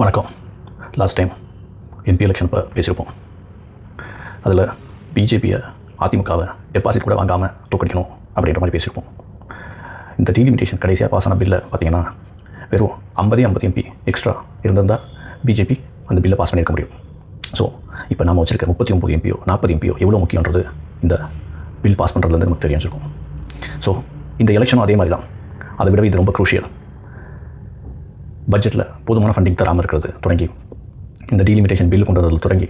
வணக்கம். Last time MP election இப்போ பேசியிருப்போம். அதில் பிஜேபியை அதிமுகவை டெபாசிட் கூட வாங்காமல் தோக்கடிக்கணும் அப்படின்ற மாதிரி பேசியிருப்போம். இந்த டீலிமிட்டேஷன் கடைசியாக பாஸ் ஆன பில்லை பார்த்தீங்கன்னா வெறும் 50 எம்பி எக்ஸ்ட்ரா இருந்திருந்தால் பிஜேபி அந்த பில்லை பாஸ் பண்ணியிருக்க முடியும். ஸோ இப்போ நம்ம வச்சுருக்க 39 எம்பியோ 40 எம்பியோ எவ்வளோ முக்கியன்றது இந்த பில் பாஸ் பண்ணுறதுலேருந்து நமக்கு தெரிஞ்சிருக்கும். ஸோ இந்த எலெக்ஷனும் அதே மாதிரி தான். அதை விட இது ரொம்ப க்ரூஷியல். பட்ஜெட்டில் போதுமான ஃபண்டிங் தராமல் இருக்கிறது தொடங்கி, இந்த டீலிமிட்டேஷன் பில் கொண்டு வரது தொடங்கி,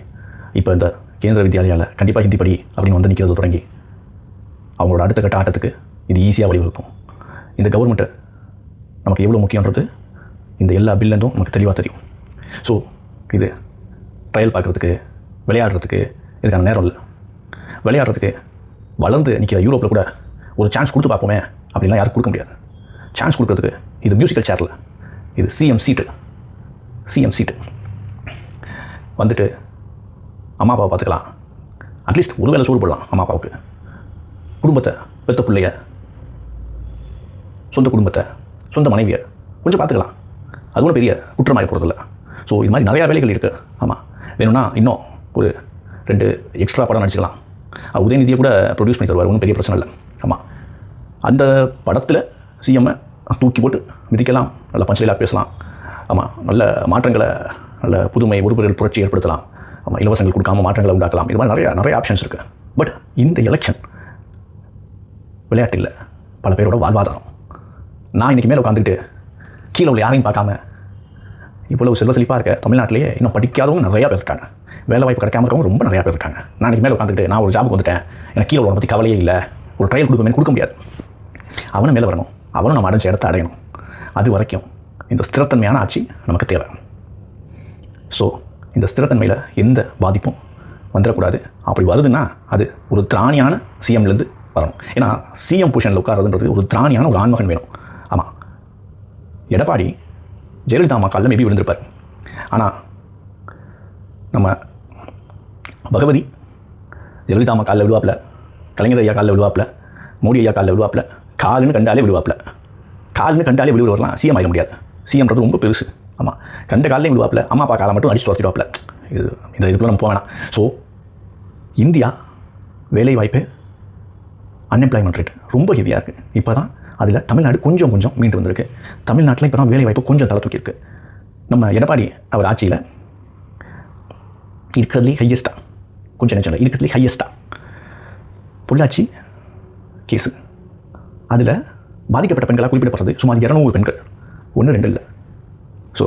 இப்போ இந்த கேந்திர வித்யாலயாவில் கண்டிப்பாக ஹிந்தி படி அப்படின்னு வந்து நிற்கிறது தொடங்கி, அவங்களோட அடுத்த கட்ட ஆட்டத்துக்கு இது ஈஸியாக வழிவகுக்கும். இந்த கவர்மெண்ட்டை நமக்கு எவ்வளோ முக்கியன்றது இந்த எல்லா பில்லேருந்தும் நமக்கு தெளிவாக தெரியும். ஸோ இது ட்ரையல் பார்க்குறதுக்கு, விளையாடுறதுக்கு இதுக்கான நேரம் இல்லை. விளையாடுறதுக்கு வளர்ந்து நிற்கிற யூரோப்பில் கூட ஒரு சான்ஸ் கொடுத்து பார்ப்போமே அப்படின்லாம் யாரும் கொடுக்க முடியாது. சான்ஸ் கொடுக்குறதுக்கு இது மியூசிக்கல் சேரில், இது சிஎம் சீட்டு வந்துட்டு அம்மா அப்பாவை பார்த்துக்கலாம். அட்லீஸ்ட் ஒரு வேளை சோறு போடலாம் அம்மா அப்பாவுக்கு. குடும்பத்தை, பெத்த பிள்ளைய, சொந்த குடும்பத்தை, சொந்த மனைவியை கொஞ்சம் பார்த்துக்கலாம். அது ஒன்றும் பெரிய குற்றமாக போகிறதில்ல. ஸோ இது மாதிரி நிறையா வேலைகள் இருக்குது. ஆமாம், வேணும்னா இன்னும் ஒரு 2 எக்ஸ்ட்ரா படம் நடிச்சிக்கலாம். உதயநிதியை கூட ப்ரொடியூஸ் பண்ணி தருவார், ஒன்றும் பெரிய பிரச்சனை இல்லை. ஆமாம், அந்த படத்தில் சிஎம்மை தூக்கி போட்டு மிதிக்கலாம், நல்ல பஞ்ச்லைலாக பேசலாம். ஆமாம், நல்ல மாற்றங்களை, நல்ல புதுமை உறுப்புகள் புரட்சி ஏற்படுத்தலாம். ஆமாம், இலவசங்கள் கொடுக்காமல் மாற்றங்களை உண்டாக்கலாம். இது மாதிரி நிறைய ஆப்ஷன்ஸ் இருக்குது. பட் இந்த எலெக்ஷன் விளையாட்டு இல்லை, பல பேரோட வாழ்வாதாரம். நான் இன்றைக்கி மேலே உட்காந்துக்கிட்டு கீழே உள்ள யாரையும் பார்க்காம இவ்வளோ செல்வ செழிப்பாக இருக்க தமிழ்நாட்டிலேயே இன்னும் படிக்காதவங்க நிறையா பேர் இருக்காங்க. வேலை வாய்ப்பு கிடைக்காம இருக்கவங்க ரொம்ப நிறையா பேர் இருக்காங்க. நான் இன்றைக்கி மேலே உட்காந்துக்கிட்டு நான் ஒரு ஜாபுக்கு வந்துட்டேன், எனக்கு கீழே உள்ள பற்றி கவலையே இல்லை, ஒரு ட்ரையல் கொடுக்க முடியாது. அவனும் மேலே வரணும், அவனும் நம்ம அடைஞ்ச இடத்த அடையணும். அது வரைக்கும் இந்த ஸ்திரத்தன்மையான ஆட்சி நமக்கு தேவை. ஸோ இந்த ஸ்திரத்தன்மையில் எந்த பாதிப்பும் வந்துடக்கூடாது. அப்படி வருதுன்னா அது ஒரு திராணியான சிஎம்லேருந்து வரணும். ஏன்னா சிஎம் பொசிஷனில் உட்காரதுன்றது ஒரு திராணியான ஒரு ஆண்மகன் வேணும். ஆமாம், எடப்பாடி ஜெயலலிதா அம்மா காலில் மேபி விழுந்திருப்பார். ஆனால் நம்ம பகவதி ஜெயலலிதா அம்மா காலில் விழுவாப்பில், கலைஞர் ஐயா காலில் விழுவாப்பில், மோடி ஐயா காலில் விழுவாப்பில், கால்னு கண்டாலே விழுவாப்பில். கால்னு கண்டாலே விழுவுறவரெலாம் சிஎம் ஆகிட முடியாது. சிஎம்ன்றது ரொம்ப பெருசு. ஆமாம், கண்ட காலையும் விழுவாப்பில், அம்மா அப்பா காலை மட்டும் அடிச்சு துரத்திடுவாப்பில். இதுக்குள்ளே நம்ம போவேணாம். ஸோ இந்தியா வேலை வாய்ப்பு, அன்எம்ப்ளாய்மெண்ட் ரேட் ரொம்ப ஹெவியாக இருக்குது. இப்போ தான் அதில் தமிழ்நாடு கொஞ்சம் மீண்டு வந்திருக்கு. தமிழ்நாட்டில் இப்போ தான் வேலை வாய்ப்பு கொஞ்சம் தலை தூக்கியிருக்கு. நம்ம எடப்பாடி அவர் ஆட்சியில் இருக்கிறதுலே ஹையஸ்ட்டாக, கொஞ்சம் நினச்சல இருக்கிறதுலே ஹையஸ்ட்டாக பொள்ளாச்சி கேஸு, அதில் பாதிக்கப்பட்ட பெண்களாக குறிப்பிடப்படுறது சுமார் 200 பெண்கள், 1 2 இல்லை. ஸோ